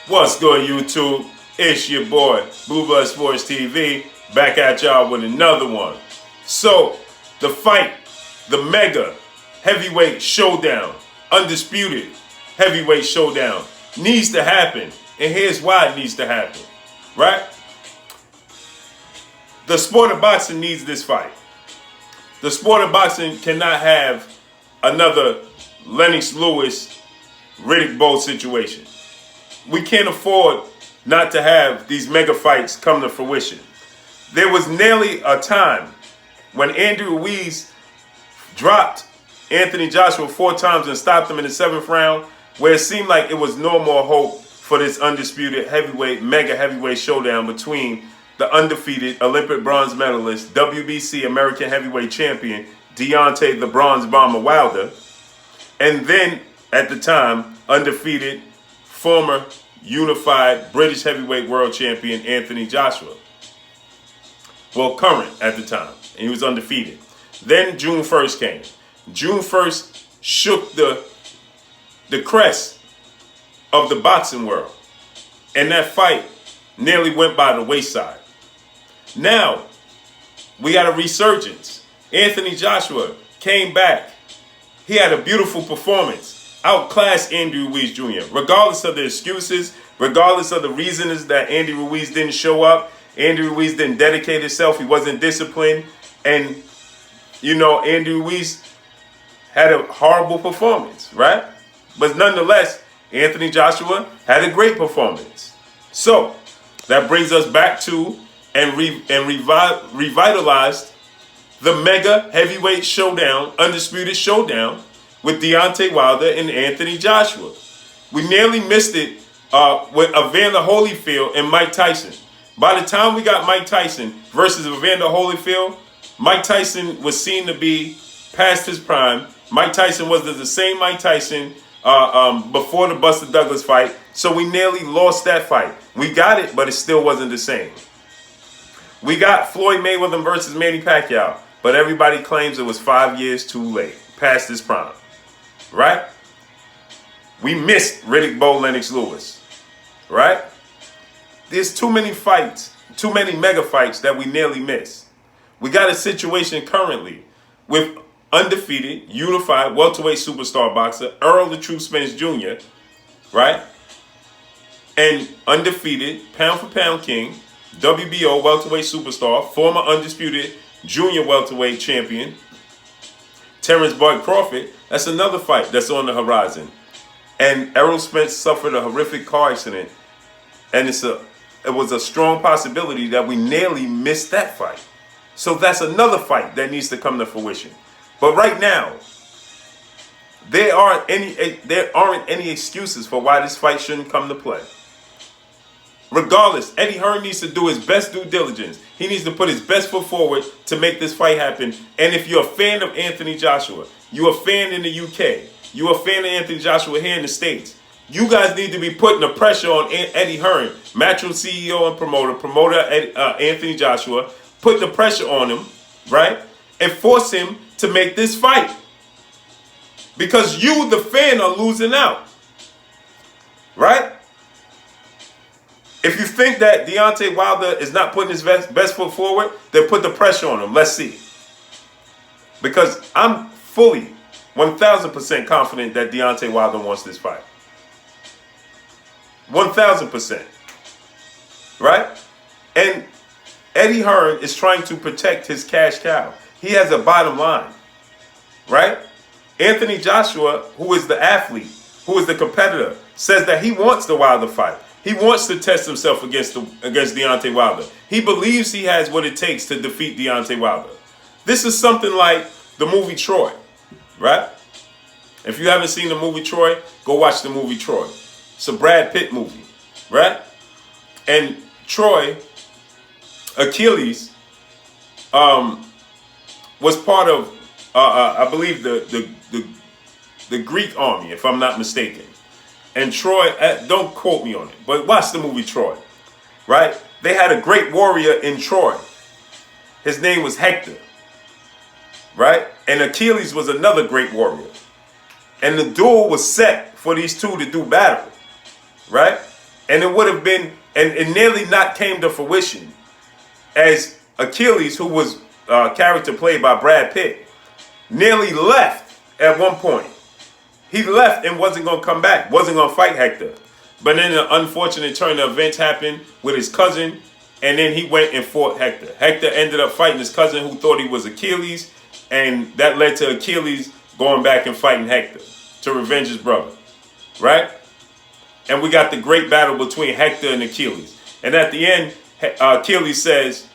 What's good, YouTube? It's your boy, Blue Blood Sports TV, back at y'all with another one. So, the fight, the mega heavyweight showdown, undisputed heavyweight showdown, needs to happen. And here's why it needs to happen, right? The sport of boxing needs this fight. The sport of boxing cannot have another Lennox Lewis, Riddick Bowe situation. We can't afford not to have these mega fights come to fruition. There was nearly a time when Andy Ruiz dropped Anthony Joshua 4 times and stopped him in the 7th round, where it seemed like it was no more hope for this undisputed heavyweight, mega heavyweight showdown between the undefeated Olympic bronze medalist, WBC American heavyweight champion, Deontay the Bronze Bomber Wilder, and then, at the time, undefeated former unified British heavyweight world champion Anthony Joshua. Well, current at the time. And he was undefeated. Then June 1st came. June 1st shook the crest of the boxing world. And that fight nearly went by the wayside. Now, we got a resurgence. Anthony Joshua came back. He had a beautiful performance. Outclassed Andy Ruiz Jr. Regardless of the excuses, regardless of the reasons that Andy Ruiz didn't show up, Andy Ruiz didn't dedicate himself, he wasn't disciplined, and, you know, Andy Ruiz had a horrible performance, right? But nonetheless, Anthony Joshua had a great performance. So, that brings us back to and revitalized the mega heavyweight showdown, undisputed showdown, with Deontay Wilder and Anthony Joshua. We nearly missed it with Evander Holyfield and Mike Tyson. By the time we got Mike Tyson versus Evander Holyfield, Mike Tyson was seen to be past his prime. Mike Tyson was the same Mike Tyson before the Buster Douglas fight, so we nearly lost that fight. We got it, but it still wasn't the same. We got Floyd Mayweather versus Manny Pacquiao, but everybody claims it was 5 years too late, past his prime. Right? We missed Riddick Bowe, Lennox Lewis. Right? There's too many fights, too many mega fights that we nearly missed. We got a situation currently with undefeated, unified, welterweight superstar boxer Earl the Truth Spence Jr., right? And undefeated, pound for pound king, WBO welterweight superstar, former undisputed junior welterweight champion, Terrence Bud Crawford. That's another fight that's on the horizon. And Errol Spence suffered a horrific car accident. And it was a strong possibility that we nearly missed that fight. So that's another fight that needs to come to fruition. But right now, there aren't any excuses for why this fight shouldn't come to play. Regardless, Eddie Hearn needs to do his best due diligence. He needs to put his best foot forward to make this fight happen. And if you're a fan of Anthony Joshua, you're a fan in the UK, you're a fan of Anthony Joshua here in the States, you guys need to be putting the pressure on Eddie Hearn, MATCHROOM CEO and promoter Anthony Joshua, put the pressure on him, right? And force him to make this fight. Because you, the fan, are losing out. Right? If you think that Deontay Wilder is not putting his best foot forward, then put the pressure on him. Let's see. Because I'm fully 1,000% confident that Deontay Wilder wants this fight. 1,000%. Right? And Eddie Hearn is trying to protect his cash cow. He has a bottom line. Right? Anthony Joshua, who is the athlete, who is the competitor, says that he wants the Wilder fight. He wants to test himself against Deontay Wilder. He believes he has what it takes to defeat Deontay Wilder. This is something like the movie Troy, right? If you haven't seen the movie Troy, go watch the movie Troy. It's a Brad Pitt movie, right? And Troy, Achilles, was part of, I believe, the Greek army, if I'm not mistaken. And Troy, don't quote me on it, but watch the movie Troy, right? They had a great warrior in Troy. His name was Hector, right? And Achilles was another great warrior. And the duel was set for these two to do battle, right? And it would have been, and it nearly not came to fruition, as Achilles, who was character played by Brad Pitt, nearly left at one point. He left and wasn't going to come back, wasn't going to fight Hector. But then an unfortunate turn of events happened with his cousin, and then he went and fought Hector. Hector ended up fighting his cousin, who thought he was Achilles, and that led to Achilles going back and fighting Hector to revenge his brother, right? And we got the great battle between Hector and Achilles. And at the end, Achilles says,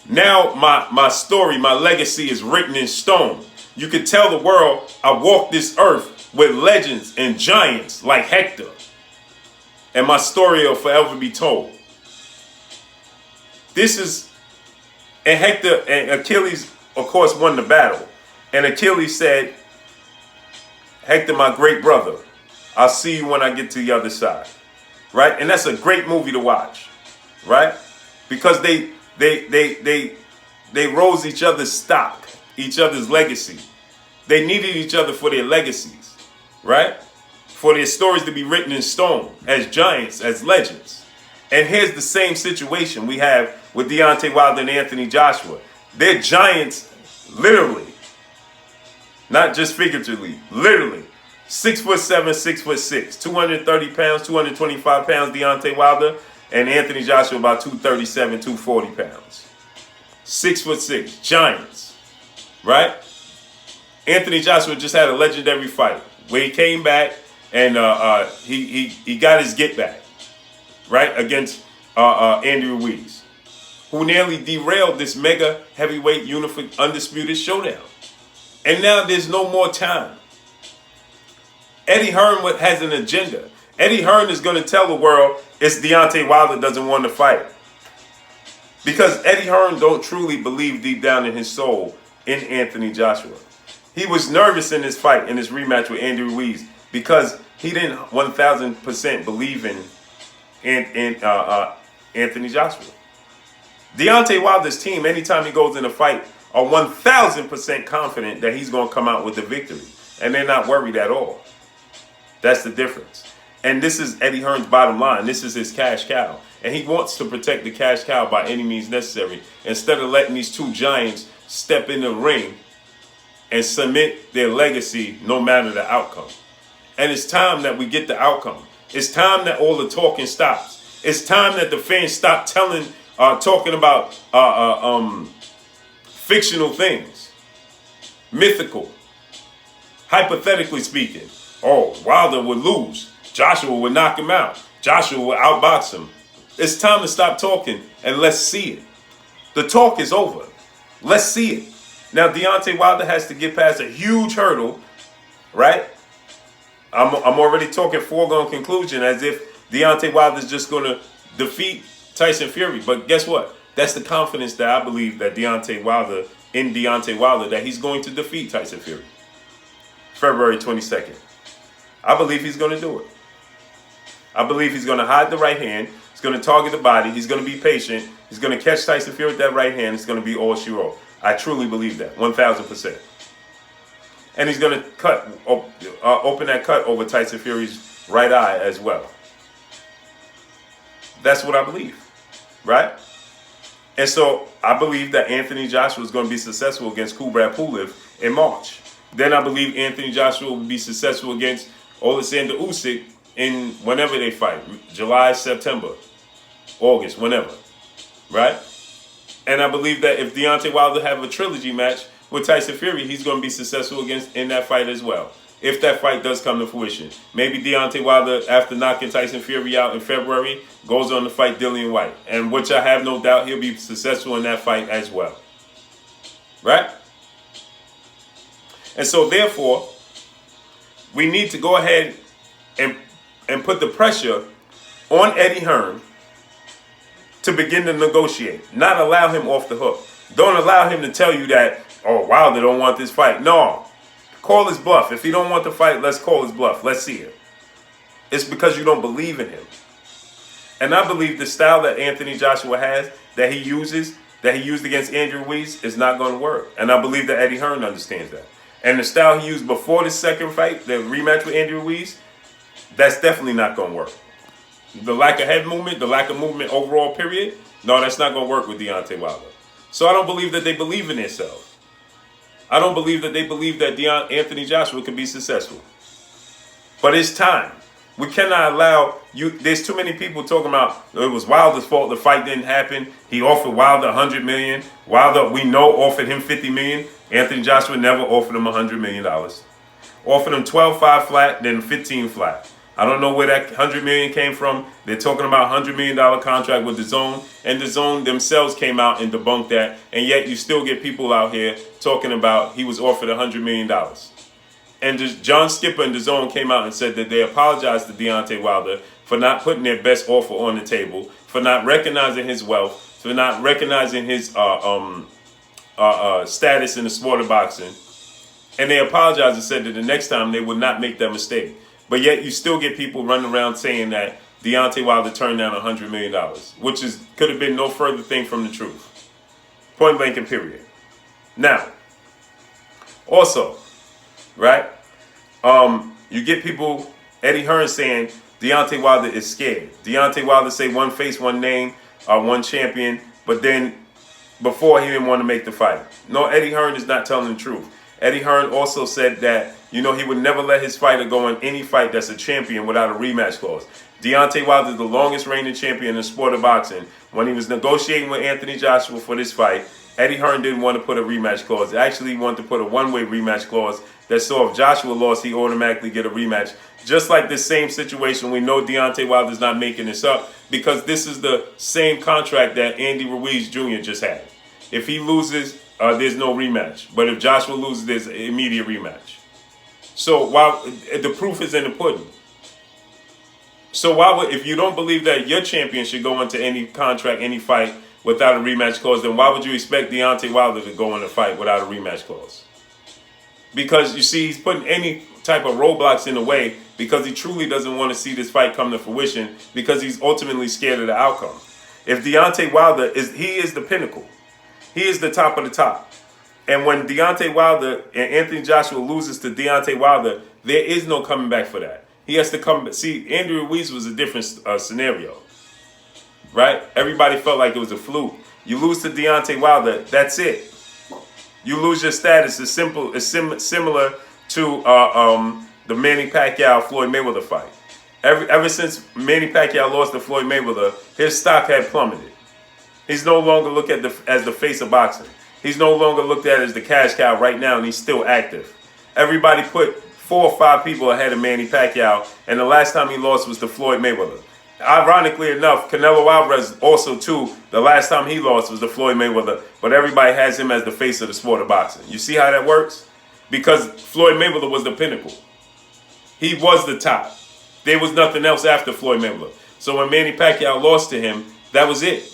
now my story, my legacy is written in stone. You can tell the world I walked this earth with legends and giants like Hector. And my story will forever be told. This is, and Hector and Achilles, of course, won the battle. And Achilles said, Hector, my great brother, I'll see you when I get to the other side. Right? And that's a great movie to watch. Right? Because they rose each other's stock, each other's legacy. They needed each other for their legacies. Right? For their stories to be written in stone as giants, as legends. And here's the same situation we have with Deontay Wilder and Anthony Joshua. They're giants, literally. Not just figuratively, literally. 6'7", 6'6", 230 pounds, 225 pounds, Deontay Wilder, and Anthony Joshua about 237, 240 pounds. 6'6", giants, right? Anthony Joshua just had a legendary fight where he came back and he got his get back, right, against Andy Ruiz, who nearly derailed this mega heavyweight undisputed showdown. And now there's no more time. Eddie Hearn has an agenda. Eddie Hearn is going to tell the world it's Deontay Wilder doesn't want to fight. Because Eddie Hearn don't truly believe deep down in his soul in Anthony Joshua. He was nervous in this fight, in this rematch with Andy Ruiz, because he didn't 1,000% believe in Anthony Joshua. Deontay Wilder's team, anytime he goes in a fight, are 1,000% confident that he's going to come out with the victory. And they're not worried at all. That's the difference. And this is Eddie Hearn's bottom line. This is his cash cow. And he wants to protect the cash cow by any means necessary, instead of letting these two giants step in the ring and submit their legacy no matter the outcome. And it's time that we get the outcome. It's time that all the talking stops. It's time that the fans stop talking about fictional things, mythical, hypothetically speaking. Oh, Wilder would lose. Joshua would knock him out. Joshua would outbox him. It's time to stop talking and let's see it. The talk is over. Let's see it. Now, Deontay Wilder has to get past a huge hurdle, right? I'm already talking foregone conclusion as if Deontay Wilder is just going to defeat Tyson Fury. But guess what? That's the confidence that I believe that Deontay Wilder, that he's going to defeat Tyson Fury. February 22nd. I believe he's going to do it. I believe he's going to hide the right hand. He's going to target the body. He's going to be patient. He's going to catch Tyson Fury with that right hand. It's going to be all she wrote. I truly believe that, 1,000%. And he's going to open that cut over Tyson Fury's right eye as well. That's what I believe, right? And so I believe that Anthony Joshua is going to be successful against Kubrat Pulev in March. Then I believe Anthony Joshua will be successful against Alexander Usyk in whenever they fight, July, September, August, whenever, right? And I believe that if Deontay Wilder have a trilogy match with Tyson Fury, he's going to be successful in that fight as well. If that fight does come to fruition. Maybe Deontay Wilder, after knocking Tyson Fury out in February, goes on to fight Dillian White. And which I have no doubt he'll be successful in that fight as well. Right? And so therefore, we need to go ahead and put the pressure on Eddie Hearn to begin to negotiate. Not allow him off the hook. Don't allow him to tell you that, oh, Wilder don't want this fight. No. Call his bluff. If he don't want the fight, let's call his bluff. Let's see it. It's because you don't believe in him. And I believe the style that Anthony Joshua has, that he used against Andrew Ruiz, is not going to work. And I believe that Eddie Hearn understands that. And the style he used before the second fight, the rematch with Andrew Ruiz, that's definitely not going to work. the lack of head movement, the lack of movement overall, period, no, that's not going to work with Deontay Wilder. So I don't believe that they believe in themselves. I don't believe that they believe that Anthony Joshua can be successful. But it's time. We cannot allow you. There's too many people talking about it was Wilder's fault the fight didn't happen. He offered Wilder $100 million. Wilder, we know, offered him $50 million. Anthony Joshua never offered him $100 million. Offered him 12-5 flat, then 15 flat. I don't know where that $100 million came from. They're talking about a $100 million contract with DAZN, and DAZN themselves came out and debunked that. And yet you still get people out here talking about he was offered $100 million. And John Skipper and DAZN came out and said that they apologized to Deontay Wilder for not putting their best offer on the table, for not recognizing his wealth, for not recognizing his status in the sport of boxing. And they apologized and said that the next time they would not make that mistake. But yet you still get people running around saying that Deontay Wilder turned down $100 million, which could have been no further thing from the truth. Point blank and period. Now, also, right, you get people, Eddie Hearn saying Deontay Wilder is scared. Deontay Wilder say one face, one name, one champion, but then before he didn't want to make the fight. No, Eddie Hearn is not telling the truth. Eddie Hearn also said that, he would never let his fighter go in any fight that's a champion without a rematch clause. Deontay Wilder is the longest reigning champion in the sport of boxing. When he was negotiating with Anthony Joshua for this fight, Eddie Hearn didn't want to put a rematch clause. Actually, he wanted to put a one-way rematch clause that so if Joshua lost, he automatically get a rematch. Just like this same situation, we know Deontay Wilder's not making this up because this is the same contract that Andy Ruiz Jr. just had. If he loses, there's no rematch. But if Joshua loses, there's an immediate rematch. So while the proof is in the pudding. So if you don't believe that your champion should go into any contract, any fight without a rematch clause, then why would you expect Deontay Wilder to go in a fight without a rematch clause? Because you see, he's putting any type of roadblocks in the way because he truly doesn't want to see this fight come to fruition because he's ultimately scared of the outcome. If Deontay Wilder he is the pinnacle. He is the top of the top. And when Deontay Wilder and Anthony Joshua loses to Deontay Wilder, there is no coming back for that. He has to come. See, Andy Ruiz was a different scenario, right? Everybody felt like it was a fluke. You lose to Deontay Wilder, that's it. You lose your status. It's similar to the Manny Pacquiao Floyd Mayweather fight. Ever since Manny Pacquiao lost to Floyd Mayweather, his stock had plummeted. He's no longer looked at as the face of boxing. He's no longer looked at as the cash cow right now, and he's still active. Everybody put 4 or 5 people ahead of Manny Pacquiao, and the last time he lost was to Floyd Mayweather. Ironically enough, Canelo Alvarez also, too, the last time he lost was to Floyd Mayweather, but everybody has him as the face of the sport of boxing. You see how that works? Because Floyd Mayweather was the pinnacle. He was the top. There was nothing else after Floyd Mayweather. So when Manny Pacquiao lost to him, that was it.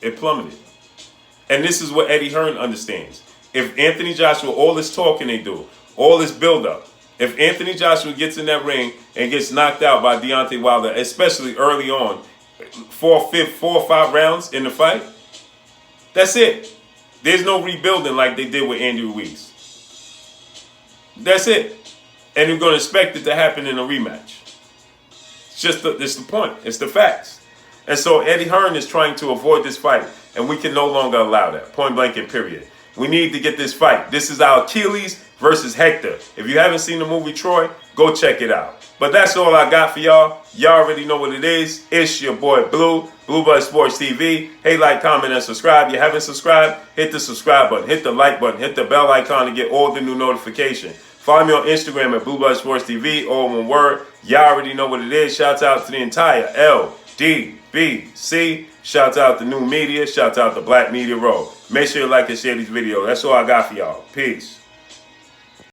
It plummeted. And this is what Eddie Hearn understands. If Anthony Joshua, all this talking they do, all this build-up, if Anthony Joshua gets in that ring and gets knocked out by Deontay Wilder, especially early on, 4 or 5 rounds in the fight, that's it. There's no rebuilding like they did with Andy Ruiz. That's it. And you're going to expect it to happen in a rematch. It's the point. It's the facts. And so Eddie Hearn is trying to avoid this fight, and we can no longer allow that. Point blank and period. We need to get this fight. This is our Achilles versus Hector. If you haven't seen the movie Troy, go check it out. But that's all I got for y'all. Y'all already know what it is. It's your boy Blue Blood Sports TV. Hey, like, comment, and subscribe. If you haven't subscribed, hit the subscribe button, hit the like button, hit the bell icon to get all the new notifications. Follow me on Instagram at Blood Sports TV, all one word. Y'all already know what it is. Shouts out to the entire LDBC. Shouts out to New Media. Shouts out to Black Media Row. Make sure you like and share these videos. That's all I got for y'all. Peace.